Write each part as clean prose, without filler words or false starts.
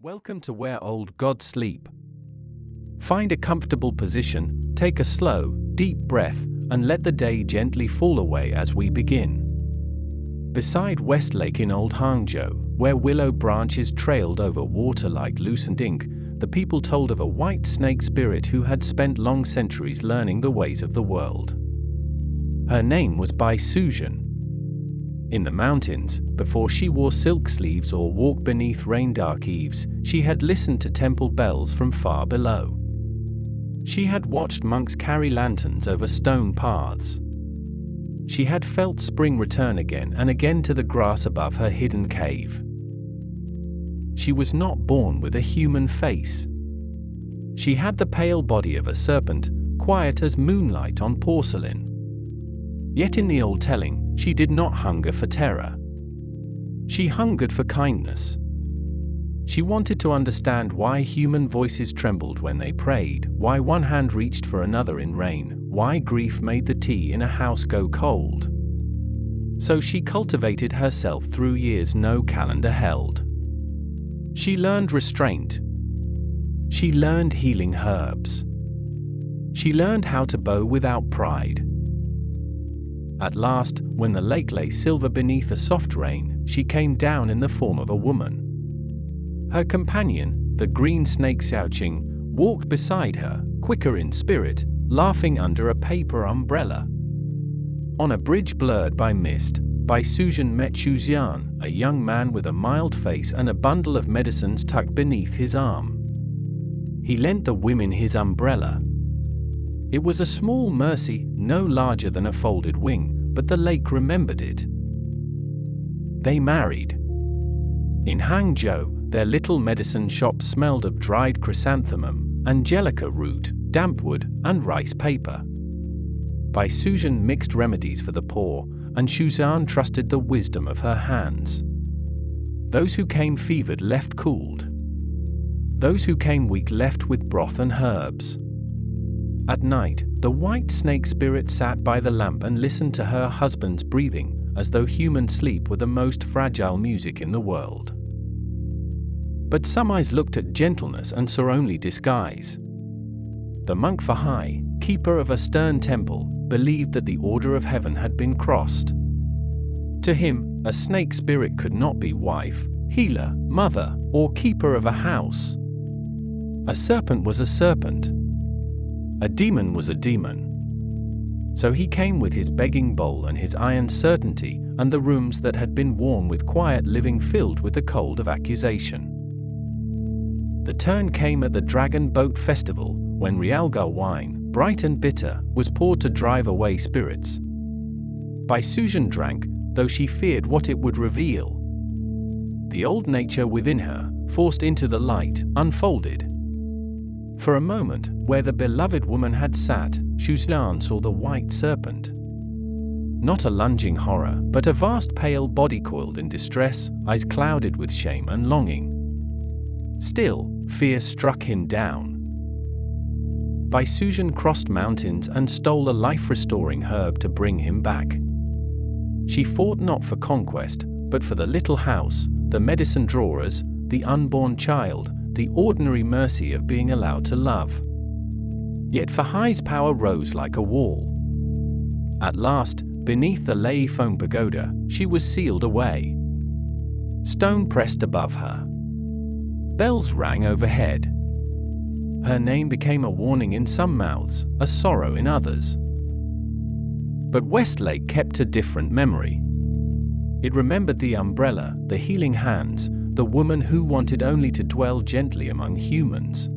Welcome to Where Old Gods Sleep. Find a comfortable position, take a slow, deep breath, and let the day gently fall away as we begin. Beside Westlake in Old Hangzhou, where willow branches trailed over water like loosened ink, the people told of a white snake spirit who had spent long centuries learning the ways of the world. Her name was Bai Suzhen. In the mountains, before she wore silk sleeves or walked beneath rain-dark eaves, she had listened to temple bells from far below. She had watched monks carry lanterns over stone paths. She had felt spring return again and again to the grass above her hidden cave. She was not born with a human face. She had the pale body of a serpent, quiet as moonlight on porcelain. Yet in the old telling, she did not hunger for terror. She hungered for kindness. She wanted to understand why human voices trembled when they prayed, why one hand reached for another in rain, why grief made the tea in a house go cold. So she cultivated herself through years no calendar held. She learned restraint. She learned healing herbs. She learned how to bow without pride. At last, when the lake lay silver beneath a soft rain, she came down in the form of a woman. Her companion, the green snake Xiaoqing, walked beside her, quicker in spirit, laughing under a paper umbrella. On a bridge blurred by mist, Bai Suzhen met Xuxian, a young man with a mild face and a bundle of medicines tucked beneath his arm. He lent the women his umbrella. It was a small mercy, no larger than a folded wing, but the lake remembered it. They married. In Hangzhou, their little medicine shop smelled of dried chrysanthemum, angelica root, damp wood, and rice paper. Bai Suzhen mixed remedies for the poor, and Xuxian trusted the wisdom of her hands. Those who came fevered left cooled. Those who came weak left with broth and herbs. At night, the white snake spirit sat by the lamp and listened to her husband's breathing, as though human sleep were the most fragile music in the world. But some eyes looked at gentleness and saw only disguise. The monk Fahai, keeper of a stern temple, believed that the order of heaven had been crossed. To him, a snake spirit could not be wife, healer, mother, or keeper of a house. A serpent was a serpent. A demon was a demon. So he came with his begging bowl and his iron certainty, and the rooms that had been warm with quiet living filled with the cold of accusation. The turn came at the Dragon Boat Festival, when Rusalka wine, bright and bitter, was poured to drive away spirits. Bai Suzhen drank, though she feared what it would reveal. The old nature within her, forced into the light, unfolded. For a moment, where the beloved woman had sat, Xuxian saw the white serpent. Not a lunging horror, but a vast pale body coiled in distress, eyes clouded with shame and longing. Still, fear struck him down. Bai Suzhen crossed mountains and stole a life-restoring herb to bring him back. She fought not for conquest, but for the little house, the medicine drawers, the unborn child, the ordinary mercy of being allowed to love. Yet Fahai's power rose like a wall. At last, beneath the Lei Feng pagoda, she was sealed away. Stone pressed above her. Bells rang overhead. Her name became a warning in some mouths, a sorrow in others. But Westlake kept a different memory. It remembered the umbrella, the healing hands, the woman who wanted only to dwell gently among humans.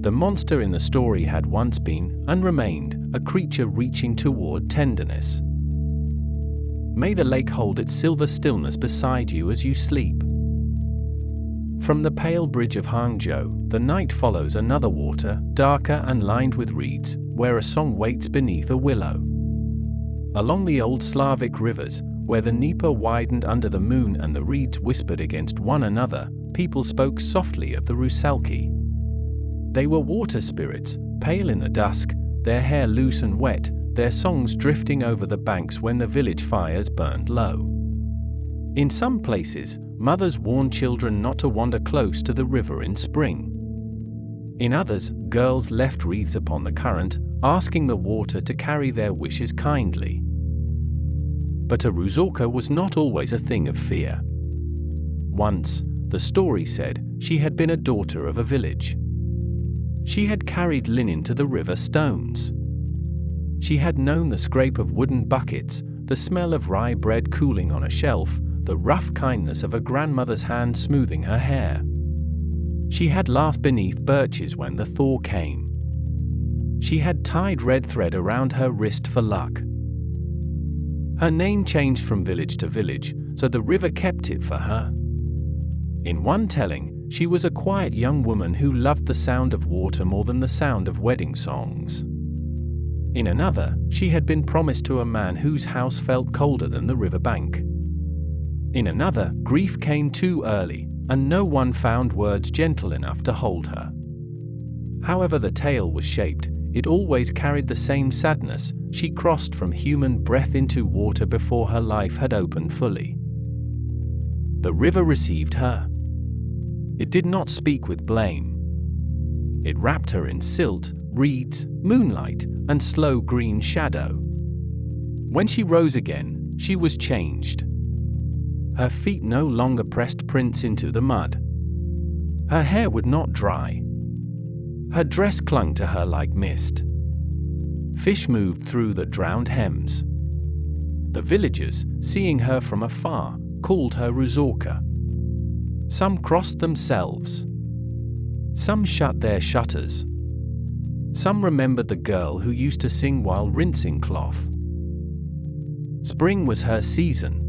The monster in the story had once been, and remained, a creature reaching toward tenderness. May the lake hold its silver stillness beside you as you sleep. From the pale bridge of Hangzhou, the night follows another water, darker and lined with reeds, where a song waits beneath a willow. Along the old Slavic rivers, where the Dnieper widened under the moon and the reeds whispered against one another, people spoke softly of the Rusalki. They were water spirits, pale in the dusk, their hair loose and wet, their songs drifting over the banks when the village fires burned low. In some places, mothers warned children not to wander close to the river in spring. In others, girls left wreaths upon the current, asking the water to carry their wishes kindly. But a Rusalka was not always a thing of fear. Once, the story said, she had been a daughter of a village. She had carried linen to the river stones. She had known the scrape of wooden buckets, the smell of rye bread cooling on a shelf, the rough kindness of a grandmother's hand smoothing her hair. She had laughed beneath birches when the thaw came. She had tied red thread around her wrist for luck. Her name changed from village to village, so the river kept it for her. In one telling, she was a quiet young woman who loved the sound of water more than the sound of wedding songs. In another, she had been promised to a man whose house felt colder than the riverbank. In another, grief came too early, and no one found words gentle enough to hold her. However the tale was shaped, it always carried the same sadness. She crossed from human breath into water before her life had opened fully. The river received her. It did not speak with blame. It wrapped her in silt, reeds, moonlight, and slow green shadow. When she rose again, she was changed. Her feet no longer pressed prints into the mud. Her hair would not dry. Her dress clung to her like mist. Fish moved through the drowned hems. The villagers, seeing her from afar, called her Rusalka. Some crossed themselves. Some shut their shutters. Some remembered the girl who used to sing while rinsing cloth. Spring was her season.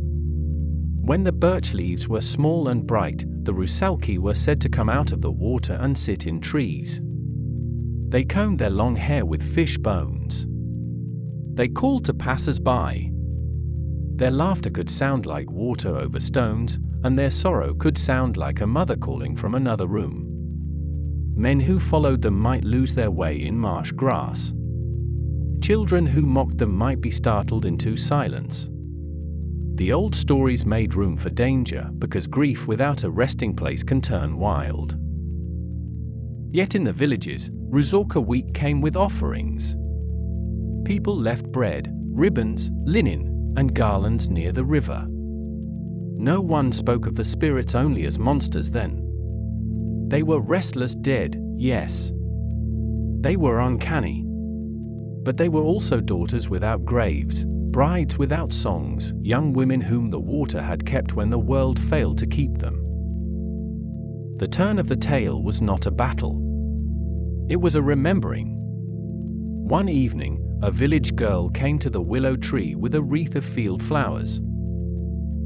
When the birch leaves were small and bright, the Rusalki were said to come out of the water and sit in trees. They combed their long hair with fish bones. They called to passers-by. Their laughter could sound like water over stones, and their sorrow could sound like a mother calling from another room. Men who followed them might lose their way in marsh grass. Children who mocked them might be startled into silence. The old stories made room for danger, because grief without a resting place can turn wild. Yet in the villages, Rusalka week came with offerings. People left bread, ribbons, linen, and garlands near the river. No one spoke of the spirits only as monsters then. They were restless dead, yes. They were uncanny. But they were also daughters without graves, brides without songs, young women whom the water had kept when the world failed to keep them. The turn of the tale was not a battle. It was a remembering. One evening, a village girl came to the willow tree with a wreath of field flowers.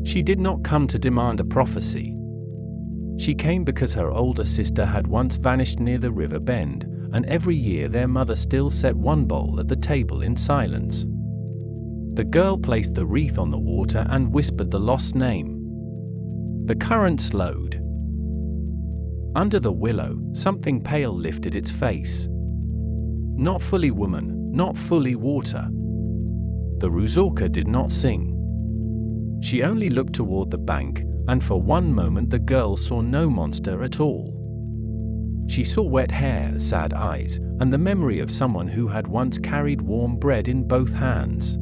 She did not come to demand a prophecy. She came because her older sister had once vanished near the river bend, and every year their mother still set one bowl at the table in silence. The girl placed the wreath on the water and whispered the lost name. The current slowed. Under the willow, something pale lifted its face. Not fully woman, not fully water. The Rusalka did not sing. She only looked toward the bank, and for one moment the girl saw no monster at all. She saw wet hair, sad eyes, and the memory of someone who had once carried warm bread in both hands.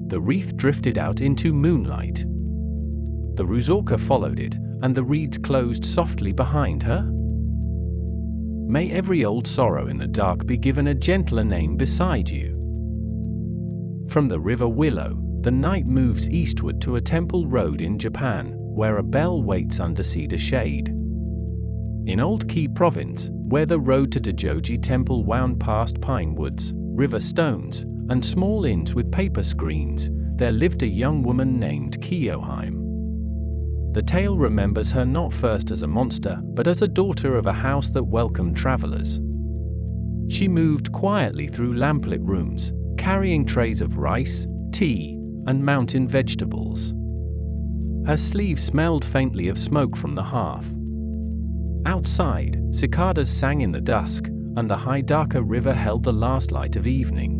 The wreath drifted out into moonlight. The Rusalka followed it, and the reeds closed softly behind her. May every old sorrow in the dark be given a gentler name beside you. From the river Willow, the night moves eastward to a temple road in Japan, where a bell waits under cedar shade. In Old Ki province, where the road to Dajoji Temple wound past pine woods, river stones, and small inns with paper screens, there lived a young woman named Kiyohime. The tale remembers her not first as a monster, but as a daughter of a house that welcomed travelers. She moved quietly through lamplit rooms, carrying trays of rice, tea, and mountain vegetables. Her sleeve smelled faintly of smoke from the hearth. Outside, cicadas sang in the dusk, and the Hidaka River held the last light of evening.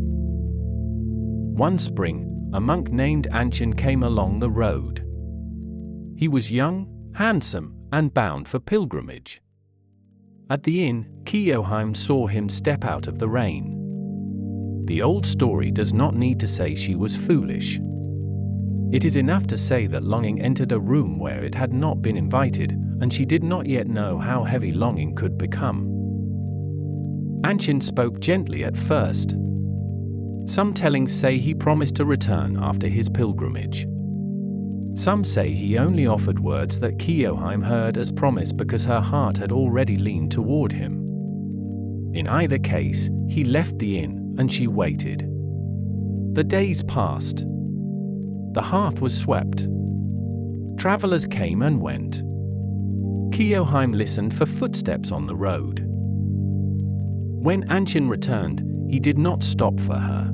One spring, a monk named Anshin came along the road. He was young, handsome, and bound for pilgrimage. At the inn, Kiyohime saw him step out of the rain. The old story does not need to say she was foolish. It is enough to say that longing entered a room where it had not been invited, and she did not yet know how heavy longing could become. Anshin spoke gently at first. Some tellings say he promised to return after his pilgrimage. Some say he only offered words that Kiyohime heard as promise because her heart had already leaned toward him. In either case, he left the inn, and she waited. The days passed. The hearth was swept. Travelers came and went. Kiyohime listened for footsteps on the road. When Anshin returned, he did not stop for her.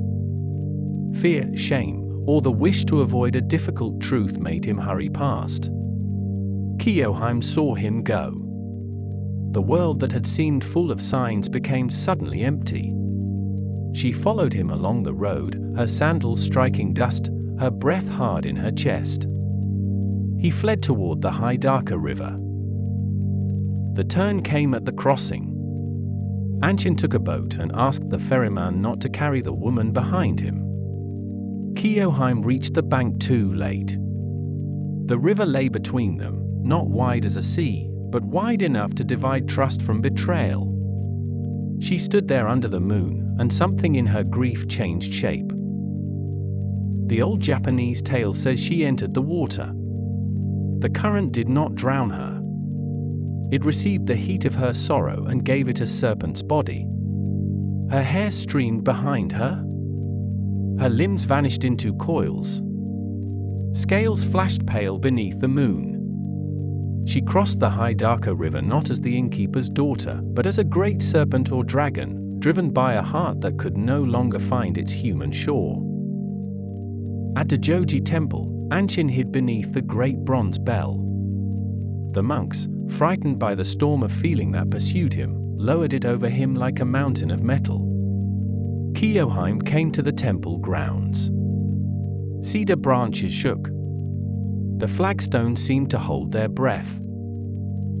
Fear, shame, or the wish to avoid a difficult truth made him hurry past. Kiyohime saw him go. The world that had seemed full of signs became suddenly empty. She followed him along the road, her sandals striking dust, her breath hard in her chest. He fled toward the Hwātaitai river. The turn came at the crossing. Anshin took a boat and asked the ferryman not to carry the woman behind him. Kiyohime reached the bank too late. The river lay between them, not wide as a sea, but wide enough to divide trust from betrayal. She stood there under the moon, and something in her grief changed shape. The old Japanese tale says she entered the water. The current did not drown her. It received the heat of her sorrow and gave it a serpent's body. Her hair streamed behind her. Her limbs vanished into coils. Scales flashed pale beneath the moon. She crossed the Hwātaitai river not as the innkeeper's daughter, but as a great serpent or dragon, driven by a heart that could no longer find its human shore. At the Joji temple, Anshin hid beneath the great bronze bell. The monks, frightened by the storm of feeling that pursued him, lowered it over him like a mountain of metal. Kiyohime came to the temple grounds. Cedar branches shook. The flagstones seemed to hold their breath.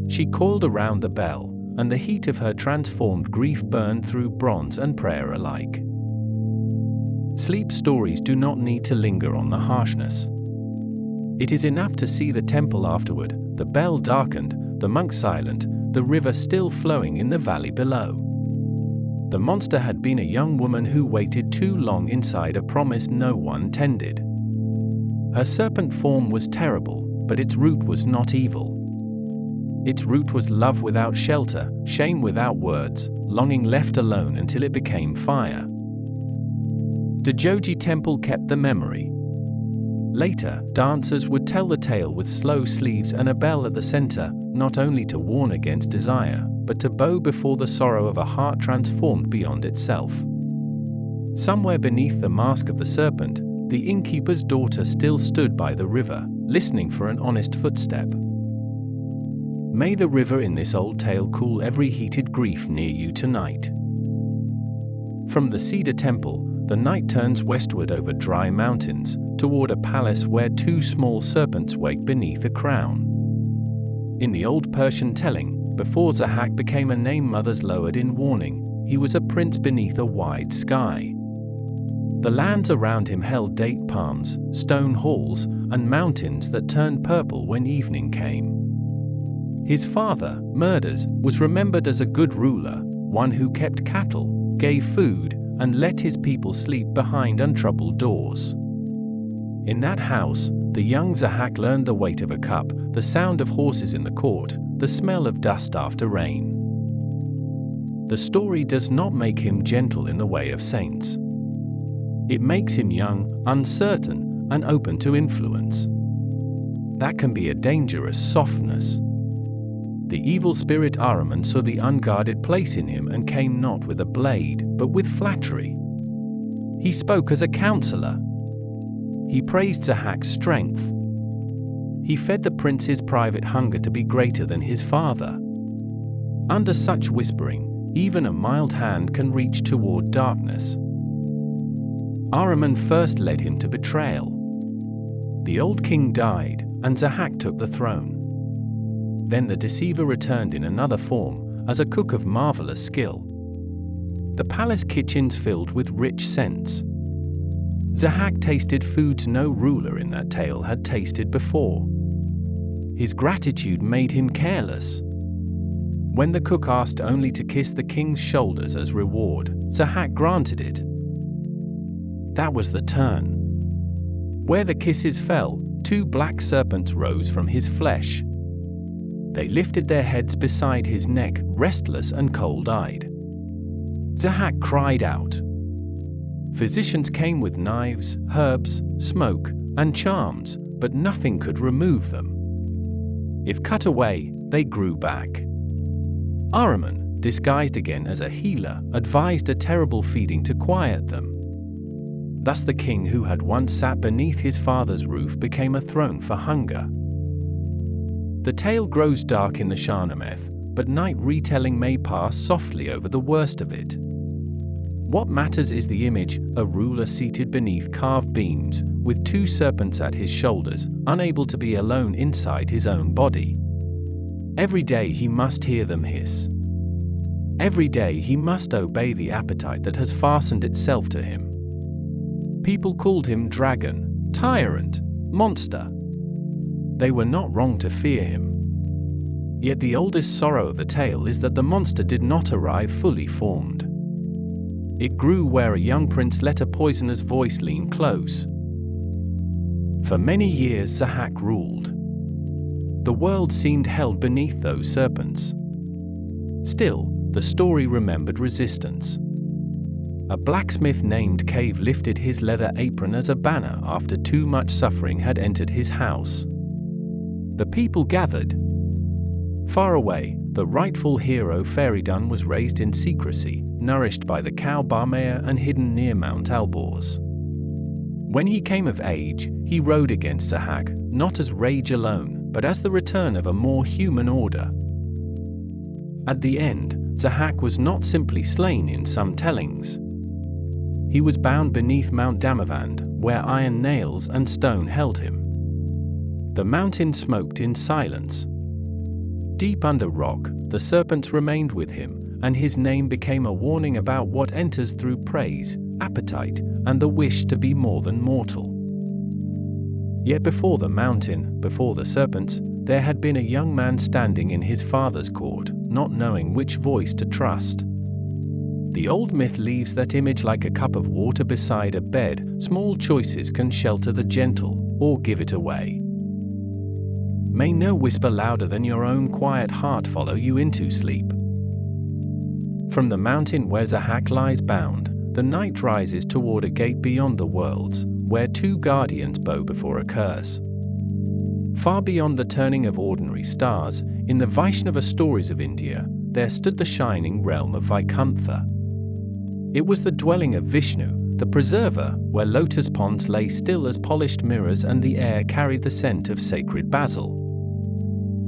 She coiled around the bell, and the heat of her transformed grief burned through bronze and prayer alike. Sleep stories do not need to linger on the harshness. It is enough to see the temple afterward, the bell darkened, the monk silent, the river still flowing in the valley below. The monster had been a young woman who waited too long inside a promise no one tended. Her serpent form was terrible, but its root was not evil. Its root was love without shelter, shame without words, longing left alone until it became fire. The Joji temple kept the memory. Later, dancers would tell the tale with slow sleeves and a bell at the center, not only to warn against desire, but to bow before the sorrow of a heart transformed beyond itself. Somewhere beneath the mask of the serpent, the innkeeper's daughter still stood by the river, listening for an honest footstep. May the river in this old tale cool every heated grief near you tonight. From the cedar temple, the night turns westward over dry mountains, toward a palace where two small serpents wake beneath a crown. In the old Persian telling, before Zahhak became a name mothers lowered in warning, he was a prince beneath a wide sky. The lands around him held date palms, stone halls, and mountains that turned purple when evening came. His father, Murders, was remembered as a good ruler, one who kept cattle, gave food, and let his people sleep behind untroubled doors. In that house, the young Zahhak learned the weight of a cup, the sound of horses in the court, the smell of dust after rain. The story does not make him gentle in the way of saints. It makes him young, uncertain, and open to influence. That can be a dangerous softness. The evil spirit Ahriman saw the unguarded place in him and came not with a blade, but with flattery. He spoke as a counselor. He praised Zahhak's strength. He fed the prince's private hunger to be greater than his father. Under such whispering, even a mild hand can reach toward darkness. Ahriman first led him to betrayal. The old king died, and Zahhak took the throne. Then the deceiver returned in another form, as a cook of marvelous skill. The palace kitchens filled with rich scents. Zahhak tasted foods no ruler in that tale had tasted before. His gratitude made him careless. When the cook asked only to kiss the king's shoulders as reward, Zahhak granted it. That was the turn. Where the kisses fell, 2 black serpents rose from his flesh. They lifted their heads beside his neck, restless and cold-eyed. Zahhak cried out. Physicians came with knives, herbs, smoke, and charms, but nothing could remove them. If cut away, they grew back. Ahriman, disguised again as a healer, advised a terrible feeding to quiet them. Thus the king who had once sat beneath his father's roof became a throne for hunger. The tale grows dark in the Shahnameth, but night retelling may pass softly over the worst of it. What matters is the image, a ruler seated beneath carved beams, with 2 serpents at his shoulders, unable to be alone inside his own body. Every day he must hear them hiss. Every day he must obey the appetite that has fastened itself to him. People called him dragon, tyrant, monster. They were not wrong to fear him. Yet the oldest sorrow of the tale is that the monster did not arrive fully formed. It grew where a young prince let a poisoner's voice lean close. For many years Zahhak ruled. The world seemed held beneath those serpents. Still, the story remembered resistance. A blacksmith named Cave lifted his leather apron as a banner after too much suffering had entered his house. The people gathered. Far away, the rightful hero Feridun was raised in secrecy, nourished by the cow Barmea and hidden near Mount Alborz. When he came of age, he rode against Zahhak, not as rage alone, but as the return of a more human order. At the end, Zahhak was not simply slain in some tellings. He was bound beneath Mount Damavand, where iron nails and stone held him. The mountain smoked in silence. Deep under rock, the serpents remained with him, and his name became a warning about what enters through praise, appetite, and the wish to be more than mortal. Yet before the mountain, before the serpents, there had been a young man standing in his father's court, not knowing which voice to trust. The old myth leaves that image like a cup of water beside a bed. Small choices can shelter the gentle, or give it away. May no whisper louder than your own quiet heart follow you into sleep. From the mountain where Zahhak lies bound, the night rises toward a gate beyond the worlds, where 2 guardians bow before a curse. Far beyond the turning of ordinary stars, in the Vaishnava stories of India, there stood the shining realm of Vaikuntha. It was the dwelling of Vishnu, the preserver, where lotus ponds lay still as polished mirrors and the air carried the scent of sacred basil.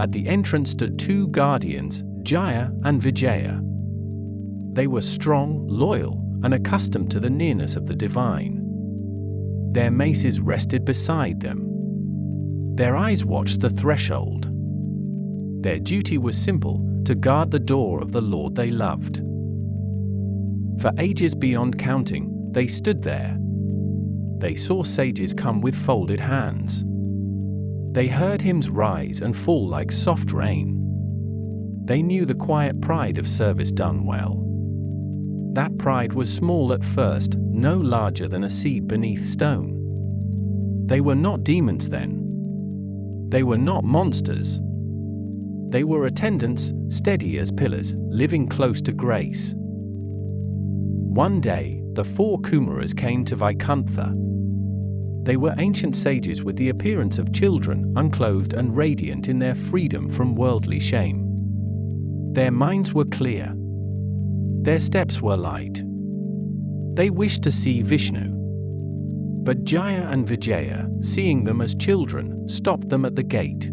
At the entrance stood 2 guardians, Jaya and Vijaya. They were strong, loyal, and accustomed to the nearness of the divine. Their maces rested beside them. Their eyes watched the threshold. Their duty was simple, to guard the door of the Lord they loved. For ages beyond counting, they stood there. They saw sages come with folded hands. They heard hymns rise and fall like soft rain. They knew the quiet pride of service done well. That pride was small at first, no larger than a seed beneath stone. They were not demons then. They were not monsters. They were attendants, steady as pillars, living close to grace. One day, the 4 Kumaras came to Vaikuntha. They were ancient sages with the appearance of children, unclothed and radiant in their freedom from worldly shame. Their minds were clear. Their steps were light. They wished to see Vishnu. But Jaya and Vijaya, seeing them as children, stopped them at the gate.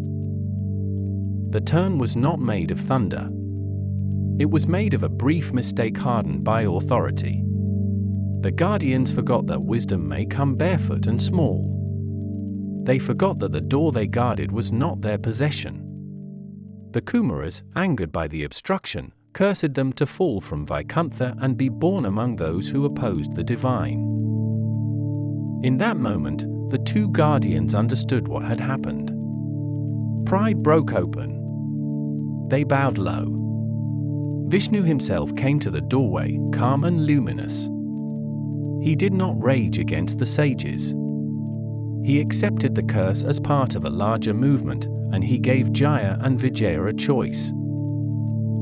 The turn was not made of thunder. It was made of a brief mistake hardened by authority. The guardians forgot that wisdom may come barefoot and small. They forgot that the door they guarded was not their possession. The Kumaras, angered by the obstruction, cursed them to fall from Vaikuntha and be born among those who opposed the divine. In that moment, the two guardians understood what had happened. Pride broke open. They bowed low. Vishnu himself came to the doorway, calm and luminous. He did not rage against the sages. He accepted the curse as part of a larger movement, and he gave Jaya and Vijaya a choice.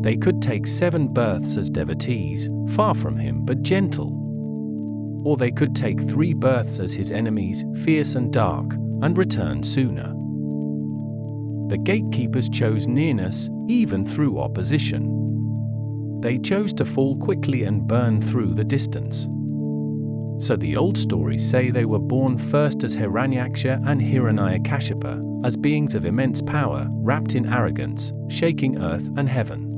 They could take 7 births as devotees, far from him but gentle. Or they could take 3 births as his enemies, fierce and dark, and return sooner. The gatekeepers chose nearness, even through opposition. They chose to fall quickly and burn through the distance. So the old stories say they were born first as Hiranyaksha and Hiranyakashipa, as beings of immense power, wrapped in arrogance, shaking earth and heaven.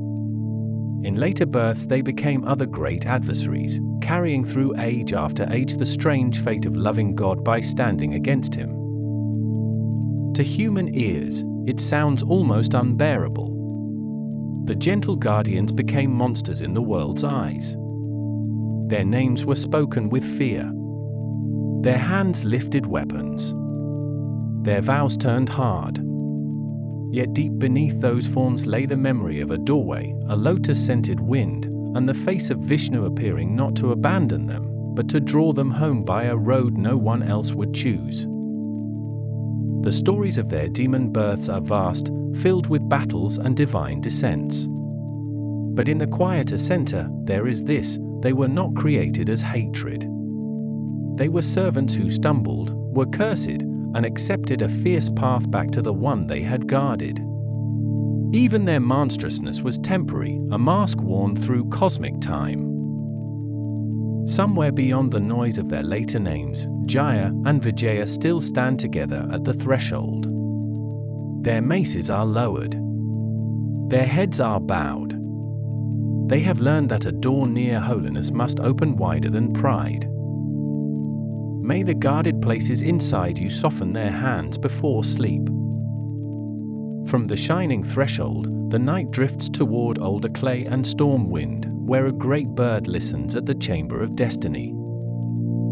In later births they became other great adversaries, carrying through age after age the strange fate of loving God by standing against him. To human ears, it sounds almost unbearable. The gentle guardians became monsters in the world's eyes. Their names were spoken with fear. Their hands lifted weapons. Their vows turned hard. Yet deep beneath those forms lay the memory of a doorway, a lotus-scented wind, and the face of Vishnu appearing not to abandon them, but to draw them home by a road no one else would choose. The stories of their demon births are vast, filled with battles and divine descents. But in the quieter center, there is this: they were not created as hatred. They were servants who stumbled, were cursed, and accepted a fierce path back to the one they had guarded. Even their monstrousness was temporary, a mask worn through cosmic time. Somewhere beyond the noise of their later names, Jaya and Vijaya still stand together at the threshold. Their maces are lowered. Their heads are bowed. They have learned that a door near holiness must open wider than pride. May the guarded places inside you soften their hands before sleep. From the shining threshold, the night drifts toward older clay and storm wind, where a great bird listens at the chamber of destiny.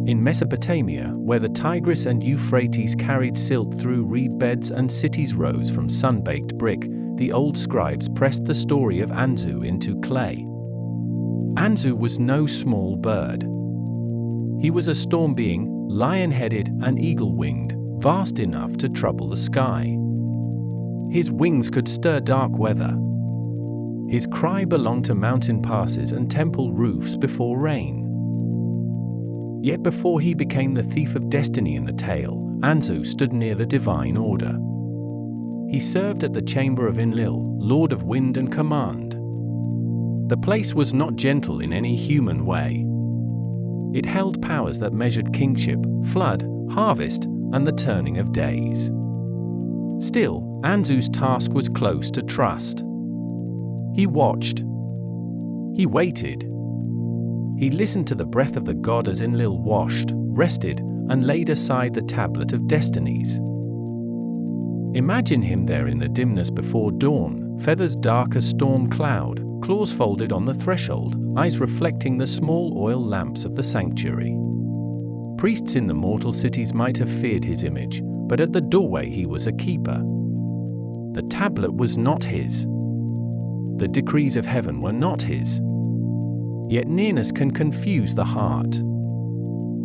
In Mesopotamia, where the Tigris and Euphrates carried silt through reed beds and cities rose from sun-baked brick, the old scribes pressed the story of Anzu into clay. Anzu was no small bird. He was a storm being, lion-headed and eagle-winged, vast enough to trouble the sky. His wings could stir dark weather. His cry belonged to mountain passes and temple roofs before rain. Yet before he became the thief of destiny in the tale, Anzu stood near the divine order. He served at the chamber of Enlil, lord of wind and command. The place was not gentle in any human way. It held powers that measured kingship, flood, harvest, and the turning of days. Still, Anzu's task was close to trust. He watched. He waited. He listened to the breath of the god as Enlil washed, rested, and laid aside the tablet of destinies. Imagine him there in the dimness before dawn, feathers dark as storm cloud, claws folded on the threshold, eyes reflecting the small oil lamps of the sanctuary. Priests in the mortal cities might have feared his image, but at the doorway he was a keeper. The tablet was not his. The decrees of heaven were not his. Yet nearness can confuse the heart.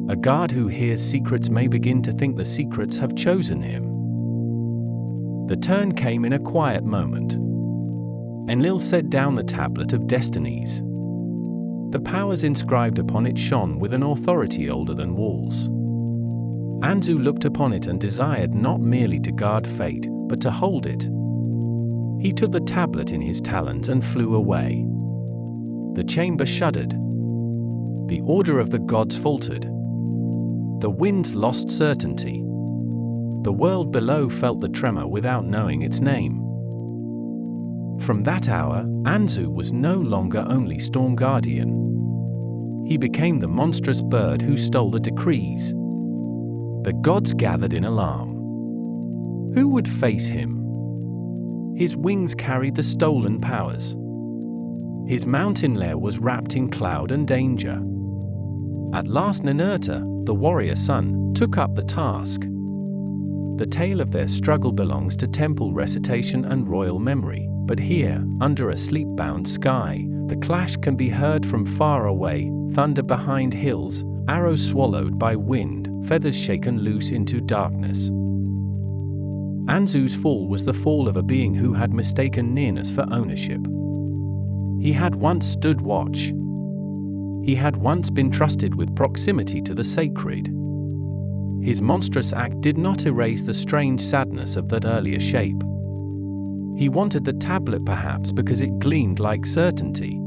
A guard who hears secrets may begin to think the secrets have chosen him. The turn came in a quiet moment. Enlil set down the tablet of destinies. The powers inscribed upon it shone with an authority older than walls. Anzu looked upon it and desired not merely to guard fate, but to hold it. He took the tablet in his talons and flew away. The chamber shuddered. The order of the gods faltered. The winds lost certainty. The world below felt the tremor without knowing its name. From that hour, Anzu was no longer only storm guardian. He became the monstrous bird who stole the decrees. The gods gathered in alarm. Who would face him? His wings carried the stolen powers. His mountain lair was wrapped in cloud and danger. At last Ninurta, the warrior sun, took up the task. The tale of their struggle belongs to temple recitation and royal memory, but here, under a sleep-bound sky, the clash can be heard from far away, thunder behind hills, arrows swallowed by wind, feathers shaken loose into darkness. Anzu's fall was the fall of a being who had mistaken nearness for ownership. He had once stood watch. He had once been trusted with proximity to the sacred. His monstrous act did not erase the strange sadness of that earlier shape. He wanted the tablet perhaps because it gleamed like certainty.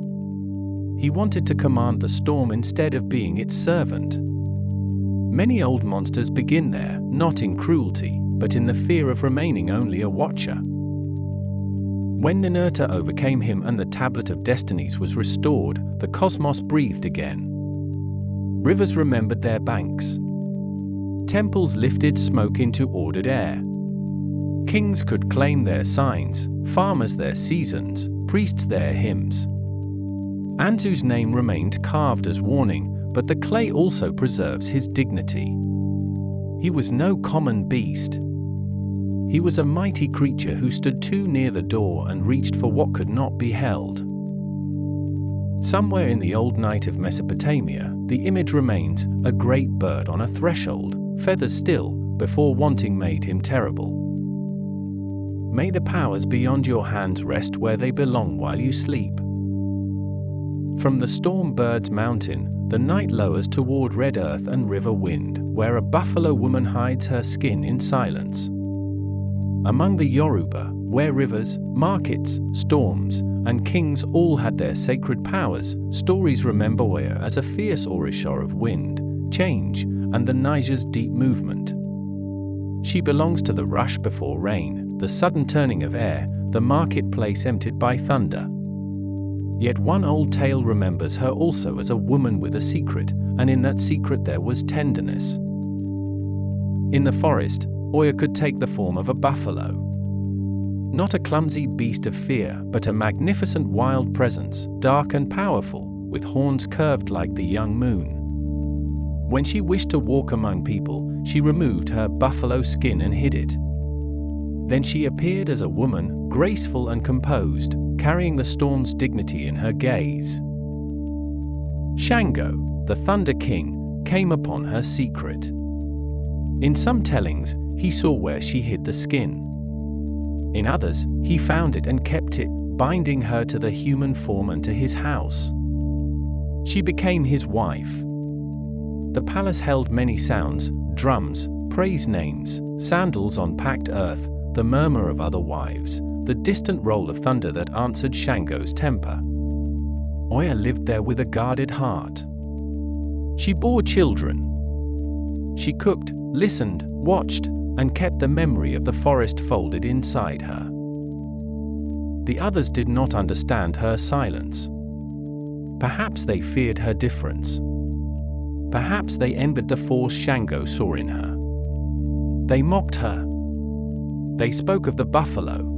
He wanted to command the storm instead of being its servant. Many old monsters begin there, not in cruelty, but in the fear of remaining only a watcher. When Ninurta overcame him and the Tablet of Destinies was restored, the cosmos breathed again. Rivers remembered their banks. Temples lifted smoke into ordered air. Kings could claim their signs, farmers their seasons, priests their hymns. Anzu's name remained carved as warning, but the clay also preserves his dignity. He was no common beast. He was a mighty creature who stood too near the door and reached for what could not be held. Somewhere in the old night of Mesopotamia, the image remains, a great bird on a threshold, feathers still, before wanting made him terrible. May the powers beyond your hands rest where they belong while you sleep. From the storm bird's mountain, the night lowers toward red earth and river wind, where a buffalo woman hides her skin in silence. Among the Yoruba, where rivers, markets, storms, and kings all had their sacred powers, stories remember Oya as a fierce Orisha of wind, change, and the Niger's deep movement. She belongs to the rush before rain, the sudden turning of air, the marketplace emptied by thunder. Yet one old tale remembers her also as a woman with a secret, and in that secret there was tenderness. In the forest, Oya could take the form of a buffalo. Not a clumsy beast of fear, but a magnificent wild presence, dark and powerful, with horns curved like the young moon. When she wished to walk among people, she removed her buffalo skin and hid it. Then she appeared as a woman, graceful and composed, carrying the storm's dignity in her gaze. Shango, the Thunder King, came upon her secret. In some tellings, he saw where she hid the skin. In others, he found it and kept it, binding her to the human form and to his house. She became his wife. The palace held many sounds, drums, praise names, sandals on packed earth, the murmur of other wives, the distant roll of thunder that answered Shango's temper. Oya lived there with a guarded heart. She bore children. She cooked, listened, watched, and kept the memory of the forest folded inside her. The others did not understand her silence. Perhaps they feared her difference. Perhaps they envied the force Shango saw in her. They mocked her. They spoke of the buffalo.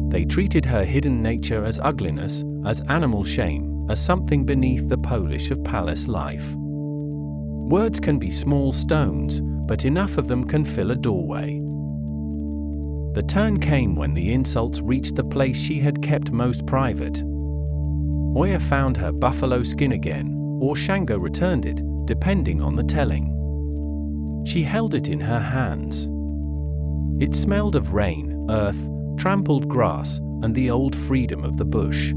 They treated her hidden nature as ugliness, as animal shame, as something beneath the polish of palace life. Words can be small stones, but enough of them can fill a doorway. The turn came when the insults reached the place she had kept most private. Oya found her buffalo skin again, or Shango returned it, depending on the telling. She held it in her hands. It smelled of rain, earth, trampled grass, and the old freedom of the bush.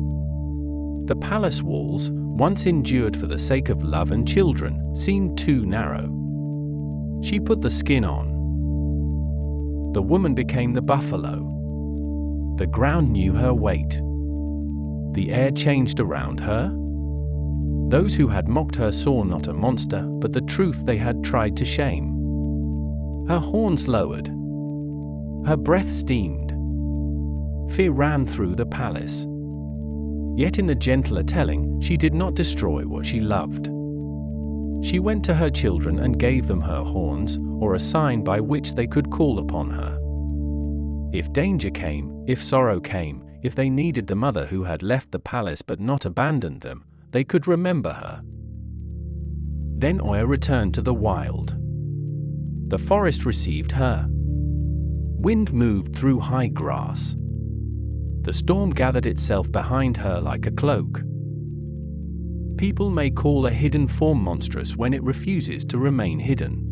The palace walls, once endured for the sake of love and children, seemed too narrow. She put the skin on. The woman became the buffalo. The ground knew her weight. The air changed around her. Those who had mocked her saw not a monster, but the truth they had tried to shame. Her horns lowered. Her breath steamed. Fear ran through the palace. Yet in the gentler telling, she did not destroy what she loved. She went to her children and gave them her horns, or a sign by which they could call upon her. If danger came, if sorrow came, if they needed the mother who had left the palace but not abandoned them, they could remember her. Then Oya returned to the wild. The forest received her. Wind moved through high grass. The storm gathered itself behind her like a cloak. People may call a hidden form monstrous when it refuses to remain hidden.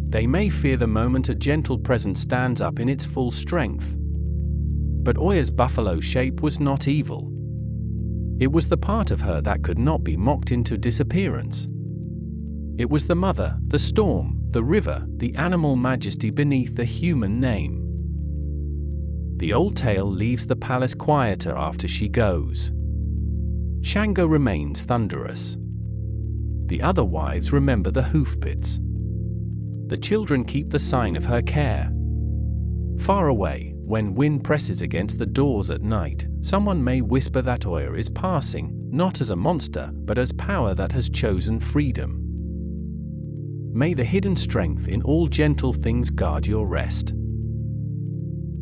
They may fear the moment a gentle presence stands up in its full strength. But Oya's buffalo shape was not evil. It was the part of her that could not be mocked into disappearance. It was the mother, the storm, the river, the animal majesty beneath the human name. The old tale leaves the palace quieter after she goes. Shango remains thunderous. The other wives remember the hoofpits. The children keep the sign of her care. Far away, when wind presses against the doors at night, someone may whisper that Oya is passing, not as a monster, but as power that has chosen freedom. May the hidden strength in all gentle things guard your rest.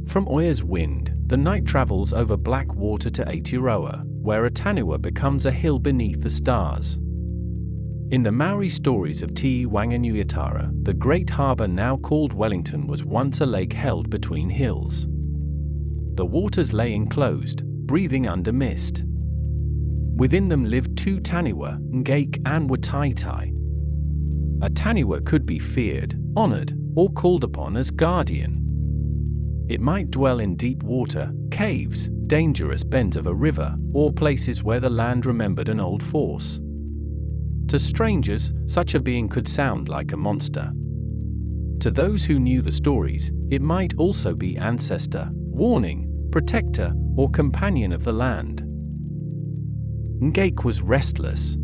From Oya's wind, the night travels over black water to Aotearoa, where a tanua becomes a hill beneath the stars. In the Maori stories of Te Whanganui-a-Tara, the great harbour now called Wellington was once a lake held between hills. The waters lay enclosed, breathing under mist. Within them lived two tanua, Ngake and Whātaitai. A tanua could be feared, honoured, or called upon as guardian. It might dwell in deep water, caves, dangerous bends of a river, or places where the land remembered an old force. To strangers, such a being could sound like a monster. To those who knew the stories, it might also be ancestor, warning, protector, or companion of the land. Ngake was restless.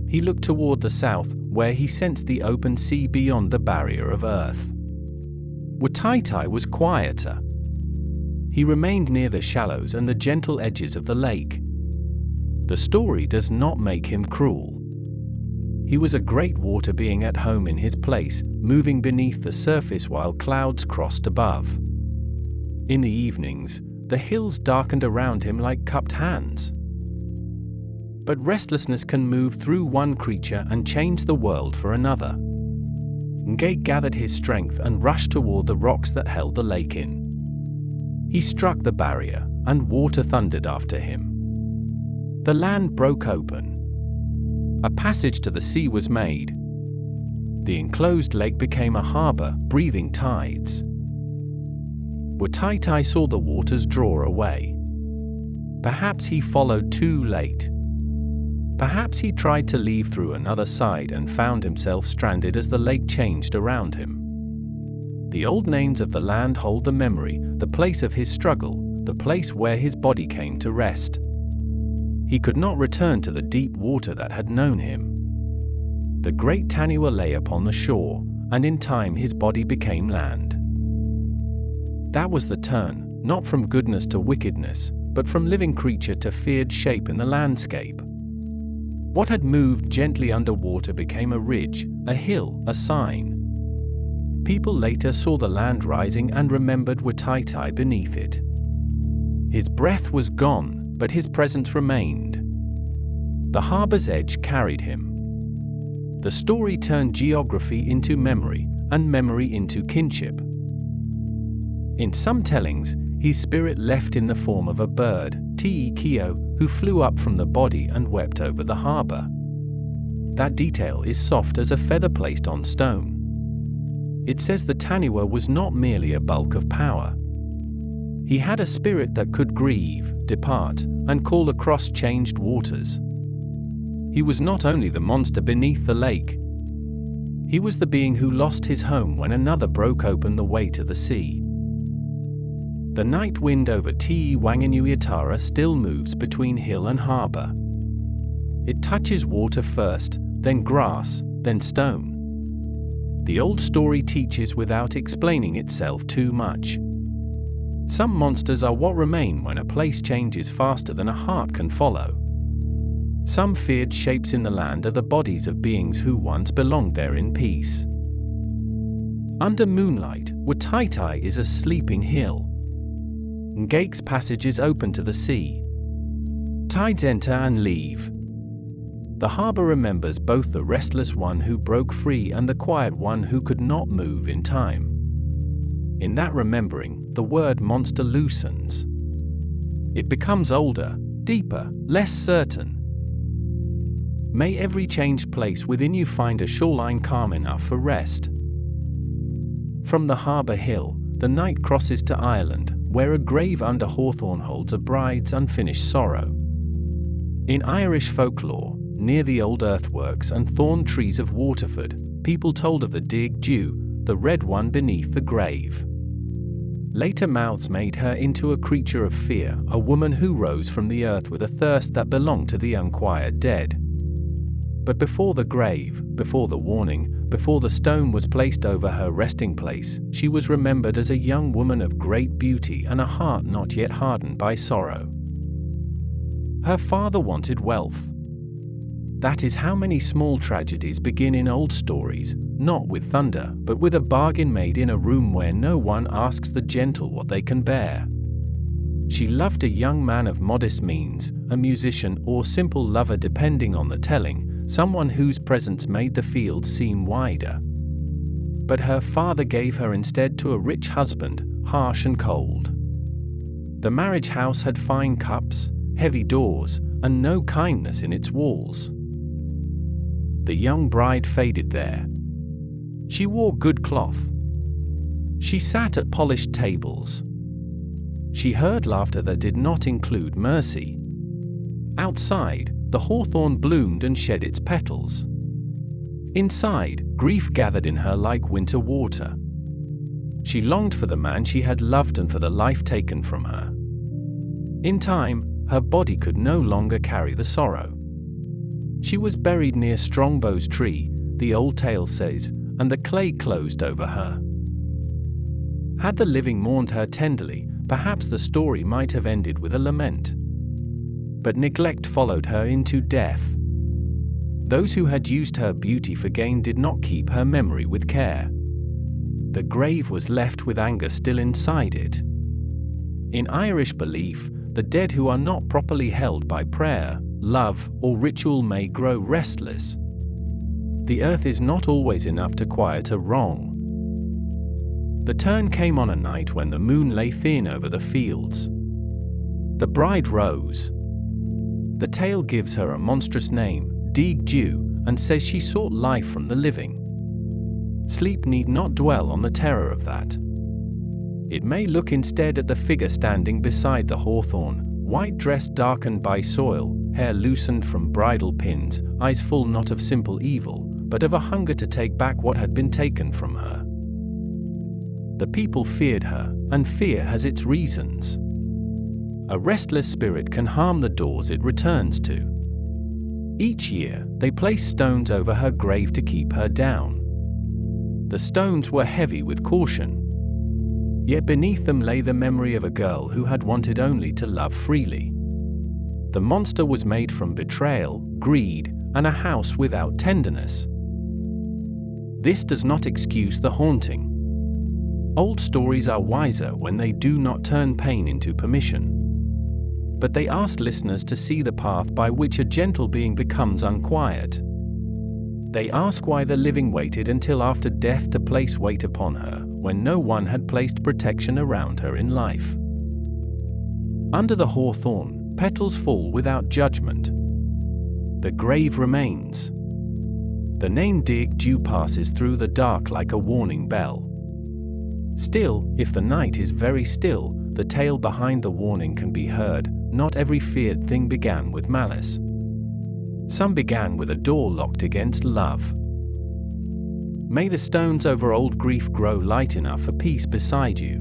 He looked toward the south, where he sensed the open sea beyond the barrier of earth. Whātaitai was quieter. He remained near the shallows and the gentle edges of the lake. The story does not make him cruel. He was a great water being at home in his place, moving beneath the surface while clouds crossed above. In the evenings, the hills darkened around him like cupped hands. But restlessness can move through one creature and change the world for another. Ngake gathered his strength and rushed toward the rocks that held the lake in. He struck the barrier, and water thundered after him. The land broke open. A passage to the sea was made. The enclosed lake became a harbor, breathing tides. Whātaitai saw the waters draw away. Perhaps he followed too late. Perhaps he tried to leave through another side and found himself stranded as the lake changed around him. The old names of the land hold the memory, the place of his struggle, the place where his body came to rest. He could not return to the deep water that had known him. The great tanua lay upon the shore, and in time his body became land. That was the turn, not from goodness to wickedness, but from living creature to feared shape in the landscape. What had moved gently underwater became a ridge, a hill, a sign. People later saw the land rising and remembered Whātaitai beneath it. His breath was gone, but his presence remained. The harbor's edge carried him. The story turned geography into memory, and memory into kinship. In some tellings, his spirit left in the form of a bird, Te Kio, who flew up from the body and wept over the harbor. That detail is soft as a feather placed on stone. It says the tanua was not merely a bulk of power. He had a spirit that could grieve, depart, and call across changed waters. He was not only the monster beneath the lake. He was the being who lost his home when another broke open the way to the sea. The night wind over Te Whanganui-a-Tara still moves between hill and harbor. It touches water first, then grass, then stone. The old story teaches without explaining itself too much. Some monsters are what remain when a place changes faster than a heart can follow. Some feared shapes in the land are the bodies of beings who once belonged there in peace. Under moonlight, Whātaitai is a sleeping hill. Ngake's passage is open to the sea. Tides enter and leave. The harbor remembers both the restless one who broke free and the quiet one who could not move in time. In that remembering, the word monster loosens. It becomes older, deeper, less certain. May every changed place within you find a shoreline calm enough for rest. From the harbor hill, the night crosses to Ireland, where a grave under Hawthorn holds a bride's unfinished sorrow. In Irish folklore, near the old earthworks and thorn trees of Waterford, people told of the Dig Dew, the red one beneath the grave. Later mouths made her into a creature of fear, a woman who rose from the earth with a thirst that belonged to the unquiet dead. But before the grave, before the warning, before the stone was placed over her resting place, she was remembered as a young woman of great beauty and a heart not yet hardened by sorrow. Her father wanted wealth. That is how many small tragedies begin in old stories, not with thunder, but with a bargain made in a room where no one asks the gentle what they can bear. She loved a young man of modest means, a musician or simple lover depending on the telling, someone whose presence made the field seem wider. But her father gave her instead to a rich husband, harsh and cold. The marriage house had fine cups, heavy doors, and no kindness in its walls. The young bride faded there. She wore good cloth. She sat at polished tables. She heard laughter that did not include mercy. Outside, the hawthorn bloomed and shed its petals. Inside, grief gathered in her like winter water. She longed for the man she had loved and for the life taken from her. In time, her body could no longer carry the sorrow. She was buried near Strongbow's tree, the old tale says, and the clay closed over her. Had the living mourned her tenderly, perhaps the story might have ended with a lament. But neglect followed her into death. Those who had used her beauty for gain did not keep her memory with care. The grave was left with anger still inside it. In Irish belief, the dead who are not properly held by prayer, love, or ritual may grow restless. The earth is not always enough to quiet a wrong. The turn came on a night when the moon lay thin over the fields. The bride rose. The tale gives her a monstrous name, Dig Dew, and says she sought life from the living. Sleep need not dwell on the terror of that. It may look instead at the figure standing beside the hawthorn, white dress darkened by soil, hair loosened from bridal pins, eyes full not of simple evil, but of a hunger to take back what had been taken from her. The people feared her, and fear has its reasons. A restless spirit can harm the doors it returns to. Each year, they placed stones over her grave to keep her down. The stones were heavy with caution. Yet beneath them lay the memory of a girl who had wanted only to love freely. The monster was made from betrayal, greed, and a house without tenderness. This does not excuse the haunting. Old stories are wiser when they do not turn pain into permission. But they ask listeners to see the path by which a gentle being becomes unquiet. They ask why the living waited until after death to place weight upon her, when no one had placed protection around her in life. Under the hawthorn, petals fall without judgment. The grave remains. The name Dig Dew passes through the dark like a warning bell. Still, if the night is very still, the tale behind the warning can be heard. Not every feared thing began with malice. Some began with a door locked against love. May the stones over old grief grow light enough for peace beside you.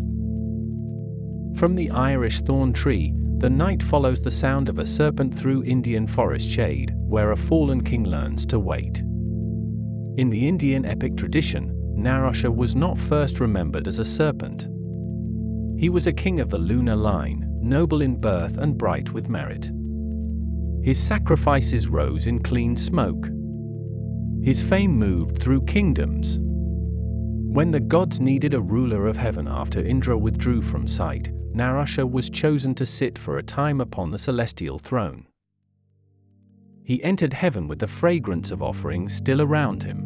From the Irish thorn tree, the night follows the sound of a serpent through Indian forest shade, where a fallen king learns to wait. In the Indian epic tradition, Nahusha was not first remembered as a serpent. He was a king of the lunar line, noble in birth and bright with merit. His sacrifices rose in clean smoke. His fame moved through kingdoms. When the gods needed a ruler of heaven after Indra withdrew from sight, Nahusha was chosen to sit for a time upon the celestial throne. He entered heaven with the fragrance of offerings still around him.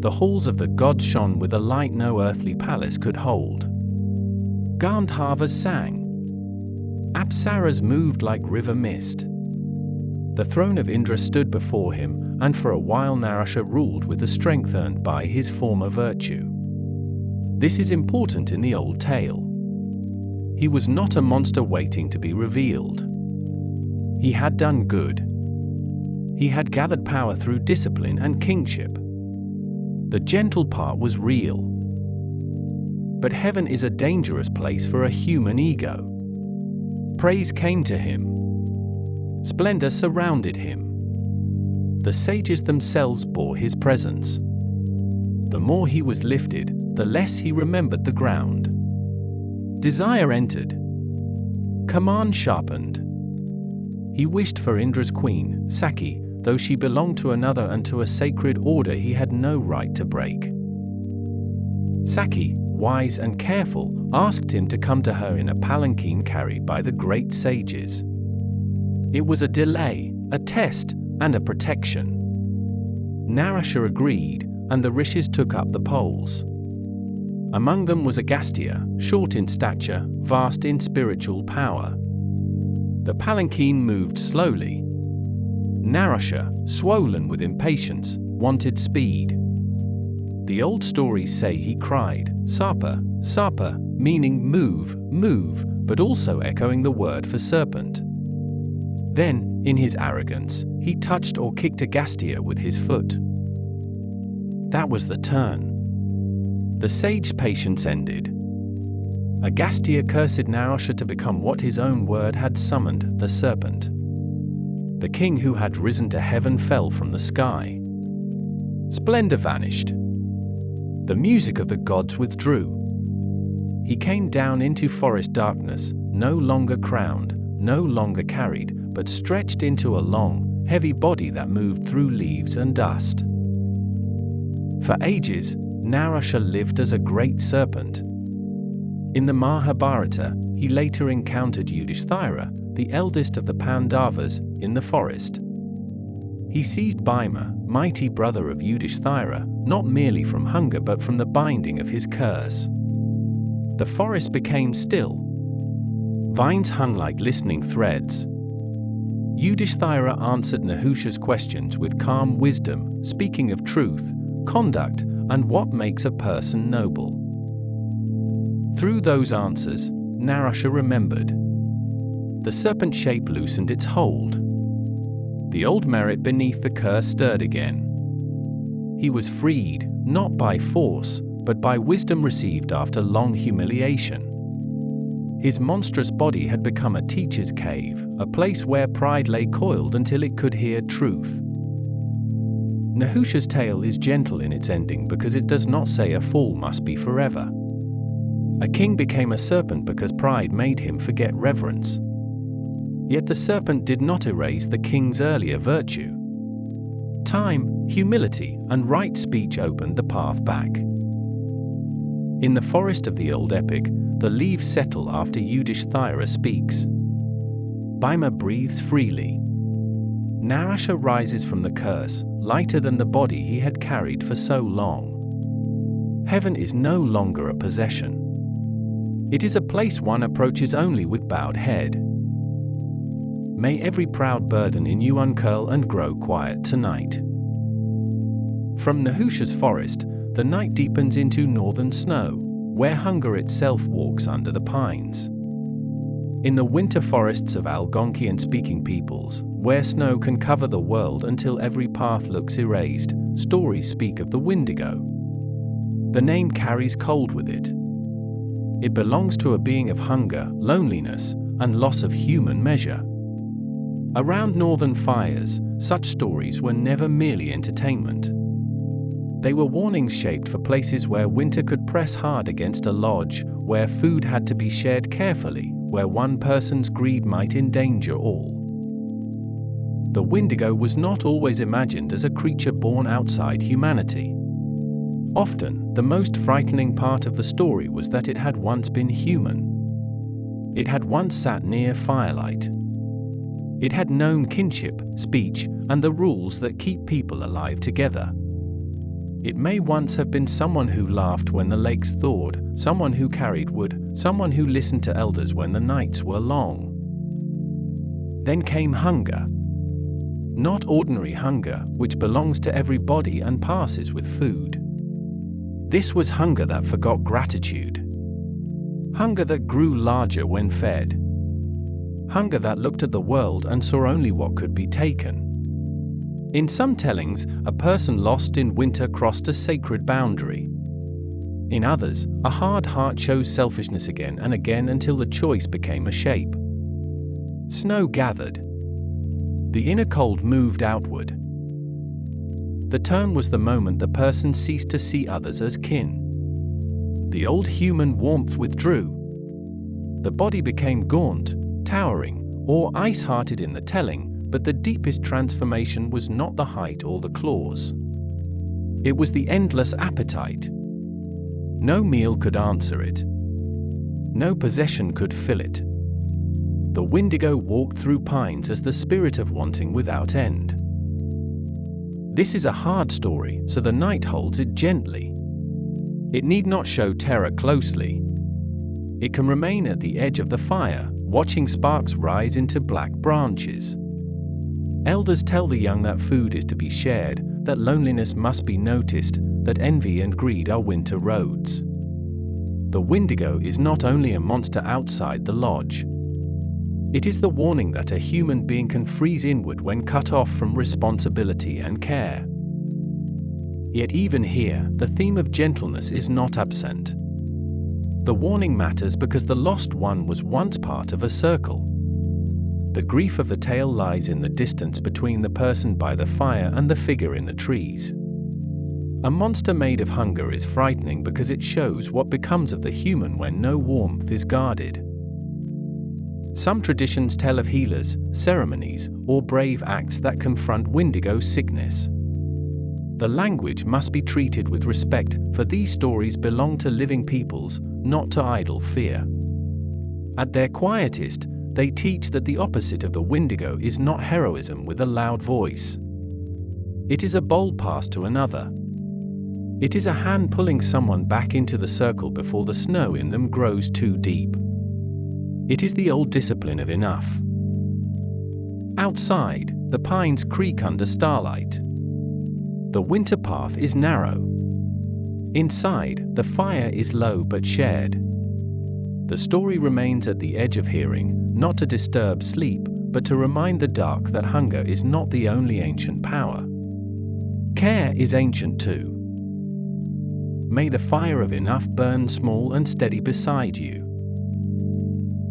The halls of the gods shone with a light no earthly palace could hold. Gandharvas sang. Apsaras moved like river mist. The throne of Indra stood before him, and for a while Nahusha ruled with the strength earned by his former virtue. This is important in the old tale. He was not a monster waiting to be revealed. He had done good. He had gathered power through discipline and kingship. The gentle part was real. But heaven is a dangerous place for a human ego. Praise came to him. Splendor surrounded him. The sages themselves bore his presence. The more he was lifted, the less he remembered the ground. Desire entered. Command sharpened. He wished for Indra's queen, Saki, though she belonged to another and to a sacred order he had no right to break. Saki, wise and careful, asked him to come to her in a palanquin carried by the great sages. It was a delay, a test, and a protection. Nahusha agreed, and the rishis took up the poles. Among them was Agastya, short in stature, vast in spiritual power. The palanquin moved slowly. Nahusha, swollen with impatience, wanted speed. The old stories say he cried, Sarpa, Sarpa, meaning move, move, but also echoing the word for serpent. Then, in his arrogance, he touched or kicked Agastya with his foot. That was the turn. The sage's patience ended. Agastya cursed Nahusha to become what his own word had summoned, the serpent. The king who had risen to heaven fell from the sky. Splendor vanished. The music of the gods withdrew. He came down into forest darkness, no longer crowned, no longer carried, but stretched into a long, heavy body that moved through leaves and dust. For ages, Nahusha lived as a great serpent. In the Mahabharata, he later encountered Yudhishthira, the eldest of the Pandavas, in the forest. He seized Bhima, mighty brother of Yudhishthira, not merely from hunger but from the binding of his curse. The forest became still. Vines hung like listening threads. Yudhishthira answered Nahusha's questions with calm wisdom, speaking of truth, conduct, and what makes a person noble. Through those answers, Nahusha remembered. The serpent shape loosened its hold. The old merit beneath the curse stirred again. He was freed, not by force, but by wisdom received after long humiliation. His monstrous body had become a teacher's cave, a place where pride lay coiled until it could hear truth. Nahusha's tale is gentle in its ending because it does not say a fall must be forever. A king became a serpent because pride made him forget reverence. Yet the serpent did not erase the king's earlier virtue. Time, humility, and right speech opened the path back. In the forest of the old epic, the leaves settle after Yudhishthira speaks. Bhima breathes freely. Nahusha rises from the curse, lighter than the body he had carried for so long. Heaven is no longer a possession. It is a place one approaches only with bowed head. May every proud burden in you uncurl and grow quiet tonight. From Nahusha's forest, the night deepens into northern snow, where hunger itself walks under the pines. In the winter forests of Algonquian-speaking peoples, where snow can cover the world until every path looks erased, stories speak of the Wendigo. The name carries cold with it. It belongs to a being of hunger, loneliness, and loss of human measure. Around northern fires, such stories were never merely entertainment. They were warnings shaped for places where winter could press hard against a lodge, where food had to be shared carefully, where one person's greed might endanger all. The Wendigo was not always imagined as a creature born outside humanity. Often, the most frightening part of the story was that it had once been human. It had once sat near firelight. It had known kinship, speech, and the rules that keep people alive together. It may once have been someone who laughed when the lakes thawed, someone who carried wood, someone who listened to elders when the nights were long. Then came hunger. Not ordinary hunger, which belongs to everybody and passes with food. This was hunger that forgot gratitude. Hunger that grew larger when fed. Hunger that looked at the world and saw only what could be taken. In some tellings, a person lost in winter crossed a sacred boundary. In others, a hard heart chose selfishness again and again until the choice became a shape. Snow gathered. The inner cold moved outward. The turn was the moment the person ceased to see others as kin. The old human warmth withdrew. The body became gaunt, towering, or ice-hearted in the telling, but the deepest transformation was not the height or the claws. It was the endless appetite. No meal could answer it. No possession could fill it. The Wendigo walked through pines as the spirit of wanting without end. This is a hard story, so the night holds it gently. It need not show terror closely. It can remain at the edge of the fire, watching sparks rise into black branches. Elders tell the young that food is to be shared, that loneliness must be noticed, that envy and greed are winter roads. The Wendigo is not only a monster outside the lodge. It is the warning that a human being can freeze inward when cut off from responsibility and care. Yet even here, the theme of gentleness is not absent. The warning matters because the lost one was once part of a circle. The grief of the tale lies in the distance between the person by the fire and the figure in the trees. A monster made of hunger is frightening because it shows what becomes of the human when no warmth is guarded. Some traditions tell of healers, ceremonies, or brave acts that confront Wendigo sickness. The language must be treated with respect, for these stories belong to living peoples, not to idle fear. At their quietest, they teach that the opposite of the Wendigo is not heroism with a loud voice. It is a bold pass to another. It is a hand pulling someone back into the circle before the snow in them grows too deep. It is the old discipline of enough. Outside, the pines creak under starlight. The winter path is narrow. Inside, the fire is low but shared. The story remains at the edge of hearing, not to disturb sleep, but to remind the dark that hunger is not the only ancient power. Care is ancient too. May the fire of enough burn small and steady beside you.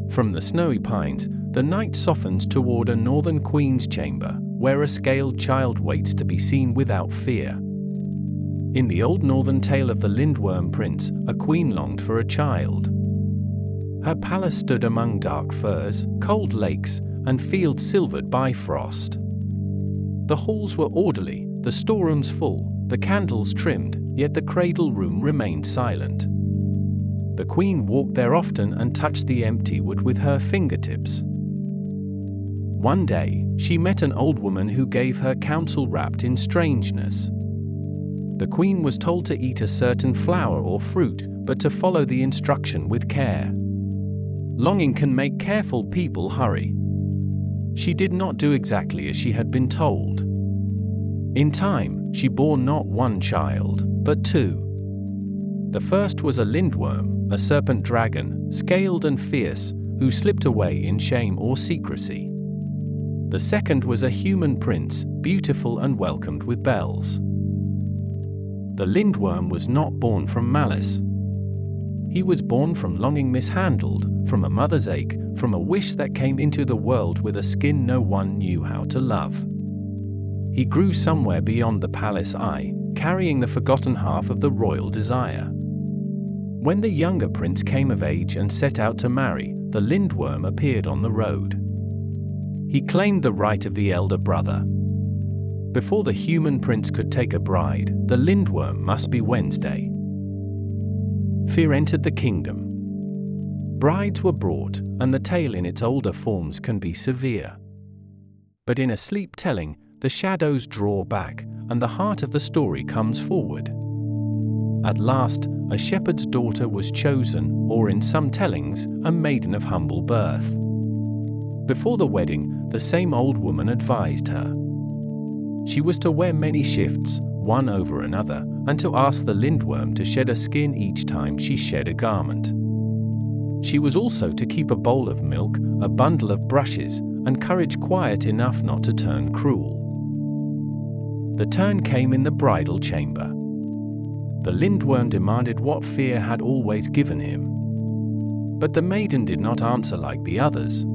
From the snowy pines, the night softens toward a northern queen's chamber, where a scaled child waits to be seen without fear. In the old northern tale of the Lindworm prince, a queen longed for a child. Her palace stood among dark firs, cold lakes, and fields silvered by frost. The halls were orderly, the storerooms full, the candles trimmed, yet the cradle room remained silent. The queen walked there often and touched the empty wood with her fingertips. One day, she met an old woman who gave her counsel wrapped in strangeness. The queen was told to eat a certain flower or fruit, but to follow the instruction with care. Longing can make careful people hurry. She did not do exactly as she had been told. In time, she bore not one child, but two. The first was a Lindworm, a serpent dragon, scaled and fierce, who slipped away in shame or secrecy. The second was a human prince, beautiful and welcomed with bells. The Lindworm was not born from malice. He was born from longing mishandled, from a mother's ache, from a wish that came into the world with a skin no one knew how to love. He grew somewhere beyond the palace eye, carrying the forgotten half of the royal desire. When the younger prince came of age and set out to marry, the Lindworm appeared on the road. He claimed the right of the elder brother. Before the human prince could take a bride, the Lindworm must be Wednesday. Fear entered the kingdom. Brides were brought, and the tale in its older forms can be severe. But in a sleep telling, the shadows draw back, and the heart of the story comes forward. At last, a shepherd's daughter was chosen, or in some tellings, a maiden of humble birth. Before the wedding, the same old woman advised her. She was to wear many shifts, one over another, and to ask the Lindworm to shed a skin each time she shed a garment. She was also to keep a bowl of milk, a bundle of brushes, and courage quiet enough not to turn cruel. The turn came in the bridal chamber. The Lindworm demanded what Fear had always given him. But the maiden did not answer like the others.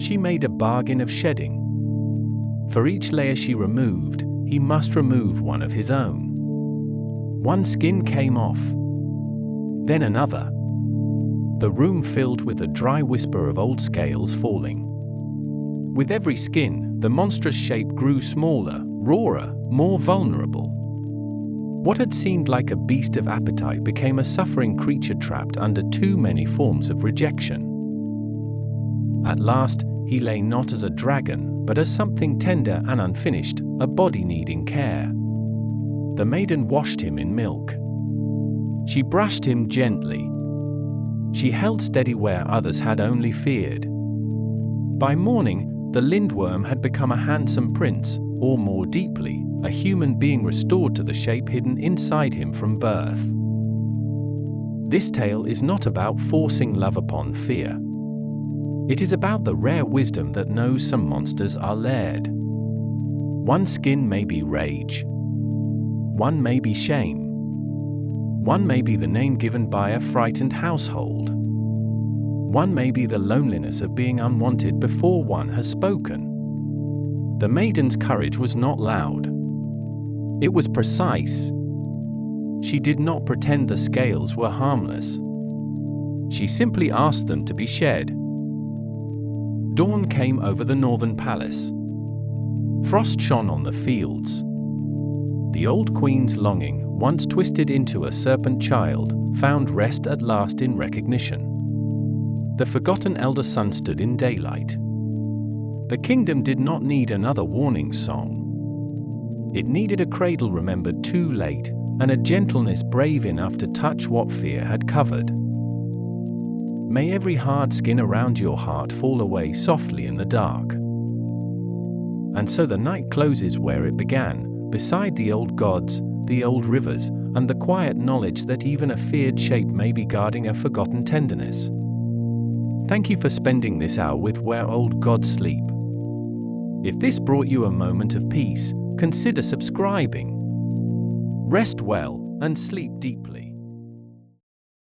She made a bargain of shedding. For each layer she removed, he must remove one of his own. One skin came off, then another. The room filled with a dry whisper of old scales falling. With every skin, the monstrous shape grew smaller, rawer, more vulnerable. What had seemed like a beast of appetite became a suffering creature trapped under too many forms of rejection. At last, he lay not as a dragon, but as something tender and unfinished, a body needing care. The maiden washed him in milk. She brushed him gently. She held steady where others had only feared. By morning, the Lindworm had become a handsome prince, or more deeply, a human being restored to the shape hidden inside him from birth. This tale is not about forcing love upon fear. It is about the rare wisdom that knows some monsters are layered. One skin may be rage. One may be shame. One may be the name given by a frightened household. One may be the loneliness of being unwanted before one has spoken. The maiden's courage was not loud. It was precise. She did not pretend the scales were harmless. She simply asked them to be shed. Dawn came over the northern palace. Frost shone on the fields. The old queen's longing, once twisted into a serpent child, found rest at last in recognition. The forgotten elder son stood in daylight. The kingdom did not need another warning song. It needed a cradle remembered too late, and a gentleness brave enough to touch what fear had covered. May every hard skin around your heart fall away softly in the dark. And so the night closes where it began, beside the old gods, the old rivers, and the quiet knowledge that even a feared shape may be guarding a forgotten tenderness. Thank you for spending this hour with Where Old Gods Sleep. If this brought you a moment of peace, consider subscribing. Rest well and sleep deeply.